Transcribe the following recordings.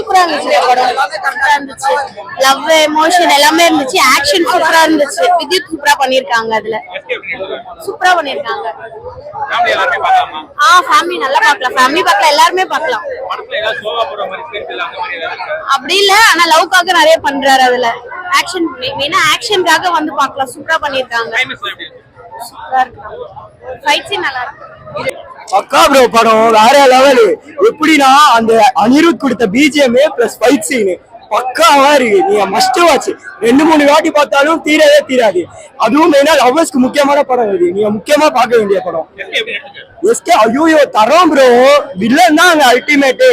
சூப்பரா இருந்துச்சு படம். கரெக்டா இருந்துச்சு. லவ் எமோஷன் எல்லாமே இருந்துச்சு. ஆக்ஷன் சூப்பரா இருந்துச்சு. வித்யுத் சூப்பரா பண்ணிருக்காங்க. அதுல சூப்பரா பண்ணிருக்காங்க. ஃபேமிலி நல்லா பார்க்கலாம். ஃபேமிலி பார்க்கலாம். எல்லாருமே பார்க்கலாம். அப்படி இல்ல, ஆனா லவ்க்காக நிறைய பண்றாரு. அதுல ஆக்ஷன் மெயினா ஆக்ஷனுக்காக வந்து பார்க்கலாம். சூப்பரா பண்ணிருக்காங்க. சூப்பரா இருக்கு. ஃபைட் சீன் நல்லா இருக்கு. அக்கா ப்ரோ படம் வேற லெவல். எப்படின்னா அந்த அனிருத் கொடுத்த பிஜிஎம் பிளஸ் ஃபைட் சீன் பக்காவா இருக்கு. நீங்க மஸ்ட் வாட்ச். 2-3 வாட்டி பார்த்தாலும் தீரவே தீராது. அதுவும் மெயினா லவ்வர்ஸ்க்கு முக்கியமான படம் இது. நீங்க முக்கியமா பார்க்க வேண்டிய படம். எஸ்கே ஐயோ தரோம் ப்ரோ. வில்லன் தான் அங்க அல்டிமேட்.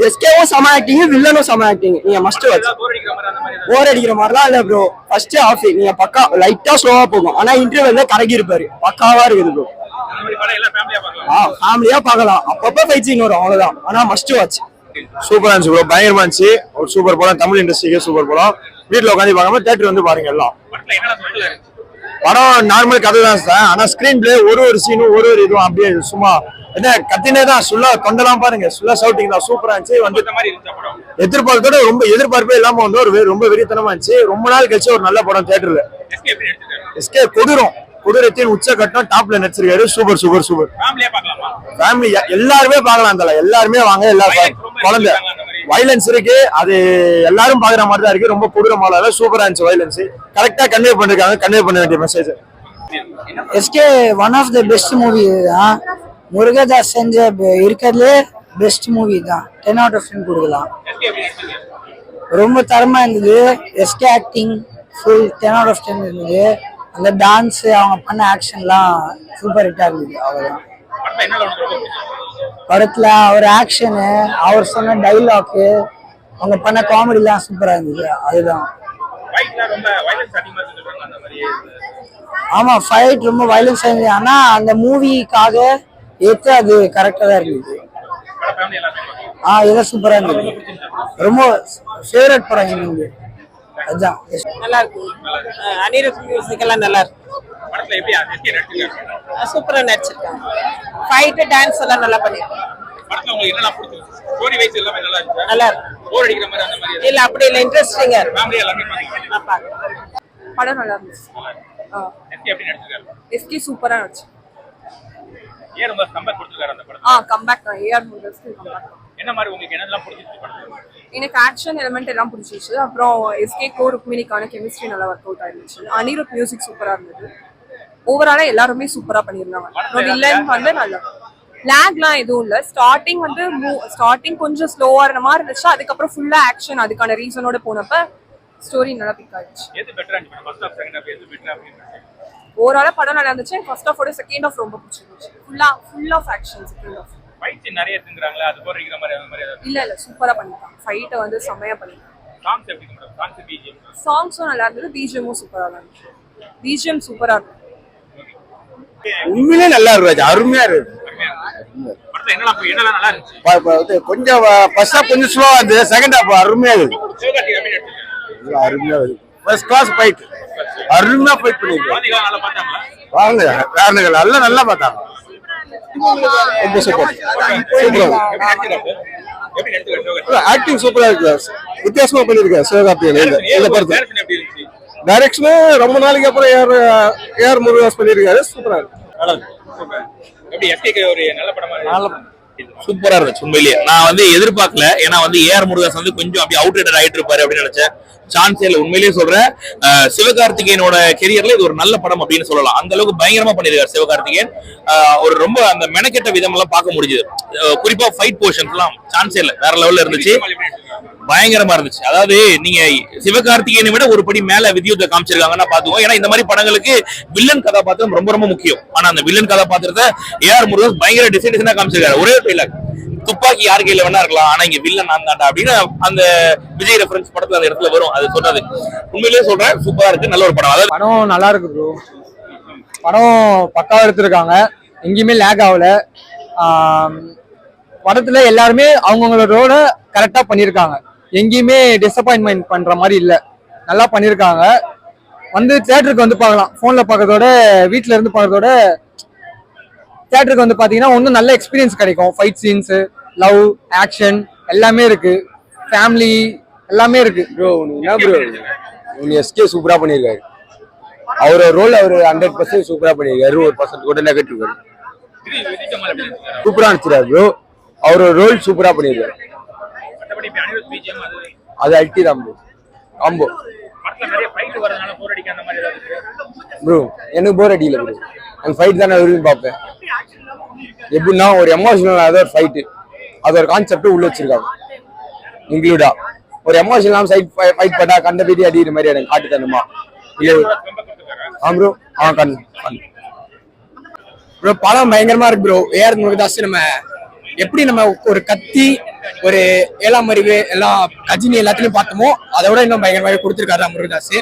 எஸ்கேவும் சம ஆக்டிங், வில்லனும் சம ஆக்டிங். நீங்க மஸ்ட் வாட்ச். போர் அடிக்கிற மாதிரிலாம் இல்ல ப்ரோ. ஃபர்ஸ்ட் ஹாஃப் நீங்க பக்கா லைட்டா ஸ்லோவா போகும். ஆனா இன்டர்வெல்ல கரகி இருப்பாரு. பக்காவா இருக்குது ப்ரோ. ஃபேமிலியா பார்க்கலாம். அப்பப்ப ஃபைட் சீன் வரும் அவ்வளவுதான். ஆனா மஸ்ட் வாட்ச். சூப்பரா இருந்துச்சு ப்ரோ. பயங்கரமா இருந்துச்சு. ஒரு சூப்பர் படம். தமிழ் இண்டஸ்ட்ரிக்கே சூப்பர் படம். வீட்டுல உட்காந்து பார்க்காம தியேட்டர் வந்து பாருங்க. எல்லாம் படம் நார்மல் கதை தான் சார். ஆனா ஸ்கிரீன் பிளே ஒரு சீனும் ஒரு இதுவும் அப்படியே சும்மா என்ன கத்தினே தான். சுல்லா கொண்டெல்லாம் பாருங்க. சுல்லா சவுட்டிங் தான். சூப்பரா இருந்துச்சு. வந்து எதிர்பார்த்தோட ரொம்ப எதிர்பார்ப்பே இல்லாம வந்து ஒரு ரொம்ப வெறித்தனமா இருந்துச்சு. ரொம்ப நாள் கழிச்சு ஒரு நல்ல படம் தியேட்டர்ல. எஸ்கே கொடூரத்தின் உச்சகட்டம் டாப்ல நடிச்சிருக்காரு. Super super super. ஃபேமிலி எல்லாருமே பார்க்கலாம். எல்லாருமே வாங்க. எல்லா குழந்தை வைலன்ஸ் இருக்கு. அது எல்லாரும் பாக்குற மாதிரி தான் இருக்கு. ரொம்ப கொடூரமான சூப்பரா இருந்துச்சு. வைலன்ஸ் கரெக்டா கன்வே பண்ணிருக்காங்க. கன்வே பண்ண வேண்டிய message. SK one of the best movie தான். முருகதாஸ் செஞ்ச இருக்கிறதுலே பெஸ்ட் மூவி தான். 10 out of 10 கொடுக்கலாம். ரொம்ப தரமா இருந்தது. SK acting full 10 out of 10 இருந்தது. அந்த டான்ஸ் அவங்க பண்ண ஆக்ஷன்லாம் சூப்பர் ஹிட்டா இருந்தது. அவ்வளவுதான் படத்துல அவர் ஆக்ஷனு, அவர் சொன்ன டைலாக்கு, அவங்க பண்ண காமெடிலாம் சூப்பரா இருந்தது. அதுதான். ஆமா ஃபைட் ரொம்ப வயலன்ஸ் ஆயிருந்தது. ஆனா அந்த மூவிக்காக ஏற்று அது கரெக்டா தான் இருந்தது. இதெல்லாம் சூப்பரா இருந்தது. ரொம்ப ஃபேவரட் படம் இருந்தது. அதுதான் நல்லா இருக்கு. அனிருத் மியூசிக் எல்லாம் நல்லா இருக்கு. சூப்பரா நடிச்சிருக்காங்க. ஃபைட் டான்ஸ் எல்லாம் நல்லா பண்ணிருக்காங்க. நல்லா இருக்கு. இல்ல அப்படி இல்ல, இன்ட்ரெஸ்டிங்கா இருக்கு. படம் நல்லா இருந்துச்சு. எஸ்கே சூப்பரா நடிச்சு. கம்பேக் தான். ஏஆர் முருகதாஸ்க்கு கம்பேக். என்ன மாதிரி உங்களுக்கு என்னெல்லாம் பிடிச்சிருச்சு படத்துல? எனக்கு ஆக்ஷன் எலிமெண்ட் எல்லாம் பிடிச்சிருச்சு. அப்புறம் எஸ்கே ருக்மிணிக்கான கெமிஸ்ட்ரி நல்லா ஒர்க் அவுட் ஆயிருந்துச்சு. அனிருத் மியூசிக் சூப்பரா இருந்தது. ஓவராலா எல்லாருமே சூப்பரா பண்ணியிருந்தாங்க. வில்லன் வந்து நல்லா லேக்லாம் எதுவும் இல்ல. ஸ்டார்டிங் கொஞ்சம் ஸ்லோவா இருந்த மாதிரி இருந்துச்சு. அதுக்கப்புறம் ஃபுல்லா ஆக்ஷன் அதுக்கான ரீசனோட போனப்ப ஸ்டோரி நல்லா பிக் ஆயிடுச்சு. ஓவராலா படம் நல்லா இருந்துச்சு. ஃபர்ஸ்ட் ஹாஃபோட செகண்ட் ஹாஃப் ரொம்ப பிடிச்சிருந்துச்சு. Full of action. Second half fight நிறைய இருக்குங்கறாங்களா? அது போற இருக்கிற மாதிரி அந்த மாதிரி இல்ல சூப்பரா பண்ணிட்டாங்க. ஃபைட் வந்து செமையா பண்ணிட்டாங்க. சாங்ஸ் எப்படி மேடம்? சாங்ஸ் பிஜிஎம் சாங்ஸும் நல்லா இருந்தது. பிஜிஎம்மும் சூப்பரா இருந்துச்சு. பிஜிஎம் சூப்பரா இருக்கு. உண்மையிலே நல்லா இருக்கு. அருமையா இருக்கு. படத்துல என்னலாம் நல்லா இருந்துச்சு? கொஞ்சம் ஃபர்ஸ்ட் ஹாஃப் கொஞ்சம் ஸ்லோவா இருந்துச்சு. செகண்ட் ஹாஃப் அருமையா இருக்கு. அருமையா இருக்கு. First class fight. அருமையா ஃபைட் பண்ணிருக்காங்க. நல்லா பார்த்தாங்களா? வாங்க காரணங்கள் நல்லா பார்த்தாங்க. ரொம்ப சூப்பர். ஆக்டிங் சூப்பரா இருக்கு. வித்தியாசமா பண்ணிருக்காரு சிவகார்த்திகேயன். இந்த படத்துல டைரக்ஷன் ரொம்ப நாளைக்கு அப்புறம் ஏஆர் முருகதாஸ் பண்ணிருக்காரு. சூப்பரா இருக்கு. சூப்பரா இருந்துச்சு. உண்மையிலேயே நான் வந்து எதிர்பார்க்கல. ஏன்னா வந்து ஏஆர் முருகதாஸ் வந்து கொஞ்சம் அப்படி அவுட் ரைடர் ஆயிட்டு இருப்பாரு அப்படின்னு நினைச்சேன். சான்ஸே இல்ல. உண்மையிலேயே சொல்றேன். சிவகார்த்திகேயனோட கெரியர்ல இது ஒரு நல்ல படம் அப்படின்னு சொல்லலாம். அந்த அளவுக்கு பயங்கரமா பண்ணிருக்காரு சிவகார்த்திகேயன். ஒரு ரொம்ப அந்த மெனக்கெட்ட விதம் எல்லாம் பார்க்க முடிஞ்சது. குறிப்பா ஃபைட் போர்ஷன்ஸ் எல்லாம் சான்ஸே இல்ல. வேற லெவல்ல இருந்துச்சு. பயங்கரமா இருந்துச்சு. அதாவது நீங்க சிவகார்த்திகேயனை விட ஒரு படி மேல வித்யுத்தை காமிச்சிருக்காங்கன்னா பாத்துக்கோ. ஏன்னா இந்த மாதிரி படங்களுக்கு வில்லன் கதாபாத்திரம் ரொம்ப ரொம்ப முக்கியம். ஆனா அந்த வில்லன் கதாபாத்திரத்தை ஏஆர் முருகதாஸ் பயங்கர டிசைனா காமிச்சிருக்காரு. ஒரே டைலாக், துப்பாக்கி யார் கையில வேணா இருக்கலாம், ஆனா இங்க வில்லன் நான் தாண்டா அப்படின்னு அந்த விஜய் ரெஃபரன்ஸ் படத்துல அந்த இடத்துல வரும். அது சொல்றது உண்மையிலேயே சொல்றேன். சூப்பரா இருக்கு. நல்ல ஒரு படம். அதாவது படம் நல்லா இருக்கு ப்ரோ. படம் பக்காவா எடுத்திருக்காங்க. எங்கேயுமே லேக் ஆகல. படத்துல எல்லாருமே அவங்களோட கரெக்டா பண்ணிருக்காங்க. எங்கேயுமே டிசப்பாயின்மெண்ட் பண்ற மாதிரி இல்ல. நல்லா பண்ணிருக்காங்க. வந்து தியேட்டருக்கு வந்து பார்க்கலாம். போன்ல பார்க்கறதோட வீட்டுல இருந்து பார்க்கறதோட தியேட்டருக்கு வந்து பாத்தீங்கன்னா இன்னும் நல்ல எக்ஸ்பீரியன்ஸ் கிடைக்கும். ஃபைட் சீன்ஸ், லவ், ஆக்ஷன் எல்லாமே இருக்கு. ஃபேமிலி எல்லாமே இருக்கு ப்ரோ. என்ன ப்ரோ எஸ்கே சூப்பரா பண்ணியிருக்காரு. அவரோட ரோல் அவர் 100% சூப்பரா பண்ணியிருக்காரு. 1% கூட நெகட்டிவ் சூப்பரா இருந்துச்சு ப்ரோ. அவரோட ரோல் சூப்பரா பண்ணியிருக்காரு. அது அல்டி தான் ப்ரோ. காம்போ ப்ரோ எனக்கு போர் அடிக்கல ப்ரோ. அந்த ஃபைட் தான் நான் விரும்பி பார்ப்பேன். எப்படின்னா ஒரு எமோஷனல் ஒரு ஃபைட்டு, அது ஒரு கான்செப்ட் உள்ள வச்சிருக்காங்க இன்க்ளூடா. ஒரு எமோஷனல் ஃபைட் பண்ணா கண்ட பீடி அடிக்கிற மாதிரி எனக்கு காட்டு தரணுமா ப்ரோ. ப்ரோ படம் பயங்கரமா இருக்கு ப்ரோ. ஏஆர் முருகதாஸ் நம்ம எப்படி நம்ம ஒரு கத்தி ஒரு 7ஆம் அறிவு எல்லாம் கஜினி எல்லாத்துலயும் பார்த்தோமோ அதை விட இன்னும் பயங்கரமாவே கொடுத்துருக்காரு முருகதாஸ்.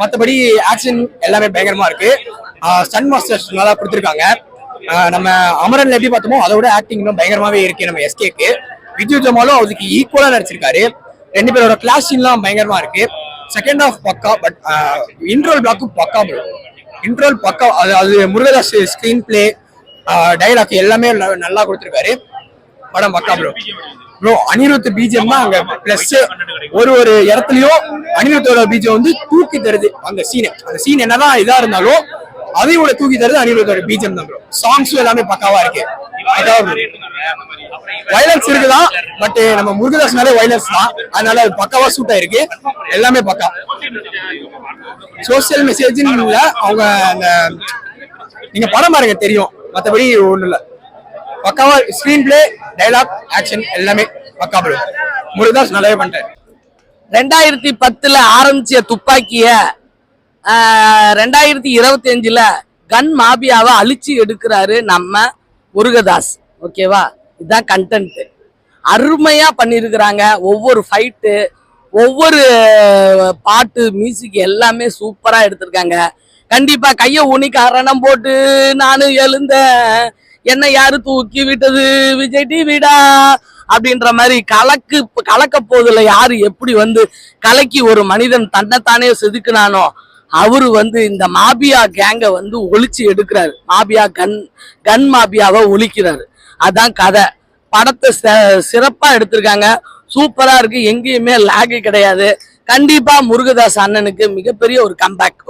மற்றபடி ஆக்ஷன் எல்லாமே பயங்கரமா இருக்கு. சன் மாஸ்டர்ஸ் நல்லா கொடுத்துருக்காங்க. நம்ம அமரன்ல எப்படி பார்த்தோமோ அதை விட ஆக்டிங் இன்னும் பயங்கரமாவே இருக்கு நம்ம எஸ்கேக்கு. விஜய் ஜமாலும் அதுக்கு ஈக்குவலா நடிச்சிருக்காரு. 2 பேரோட கிளாஸ் சீன்லாம் பயங்கரமா இருக்கு. செகண்ட் ஹாஃப் பக்கா. பட் இன்ட்ரோல் பிளாக்கு பக்கா ப்ரோ. இன்ட்ரோல் பக்கா. அது முருகதாஸ் ஸ்கிரீன் பிளே டைலாக் எல்லாமே நல்லா கொடுத்துருக்காரு. படம் பக்கா ப்ரோ. ப்ரோ அனிருத் பிஜிஎம் தான் அங்க பிளஸ். ஒரு இடத்துலயும் அனிருத்தோட பிஜிஎம் வந்து தூக்கி தருது. அந்த சீன் என்னதான் இதா இருந்தாலும் அதையோட தூக்கி தருது அனிருத்தோட பிஜிஎம் தான் ப்ரோ. சாங்ஸும் எல்லாமே பக்காவா இருக்கு. வைலன்ஸ் இருக்குதான், பட் நம்ம முருகதாஸ்னாலே வைலன்ஸ் தான், அதனால அது பக்காவா சூட் ஆயிருக்கு. எல்லாமே பக்கா. சோசியல் மெசேஜ் இல்ல, அவங்க அந்த நீங்க படம் பாருங்க தெரியும். மற்றபடி ஒண்ணும் இல்ல. பக்காவா ஸ்கிரீன் பிளே, டைலாக், ஆக்ஷன் எல்லாமே பக்கா ப்ரோ. முருகதாஸ் நல்லாவே பண்ணிட்டாரு. 2010 ஆரம்பிச்ச துப்பாக்கிய 2025 கன் மாபியாவை அழிச்சு எடுக்கிறாரு நம்ம முருகதாஸ். ஓகேவா, இதுதான் கண்டென்ட். அருமையா பண்ணிருக்கிறாங்க. ஒவ்வொரு ஃபைட்டு, ஒவ்வொரு பாட்டு, மியூசிக் எல்லாமே சூப்பரா எடுத்திருக்காங்க. கண்டிப்பா கைய ஊனி காரணம் போட்டு நானு எழுந்தேன், என்ன யாரு தூக்கி விட்டது விஜய் டிவிடா அப்படின்ற மாதிரி கலக்க போதுல யாரு எப்படி வந்து கலக்கி ஒரு மனிதன் தன்னைத்தானே செதுக்குனானோ அவரு வந்து இந்த மாபியா கேங்க வந்து ஒழிச்சு எடுக்கிறாரு. மாபியா கன் மாபியாவை ஒழிக்கிறாரு. அதான் கதை. படத்தை சிறப்பா எடுத்திருக்காங்க. சூப்பரா இருக்கு. எங்கேயுமே லாக் கிடையாது. கண்டிப்பா முருகதாஸ் அண்ணனுக்கு மிகப்பெரிய ஒரு கம்பேக்.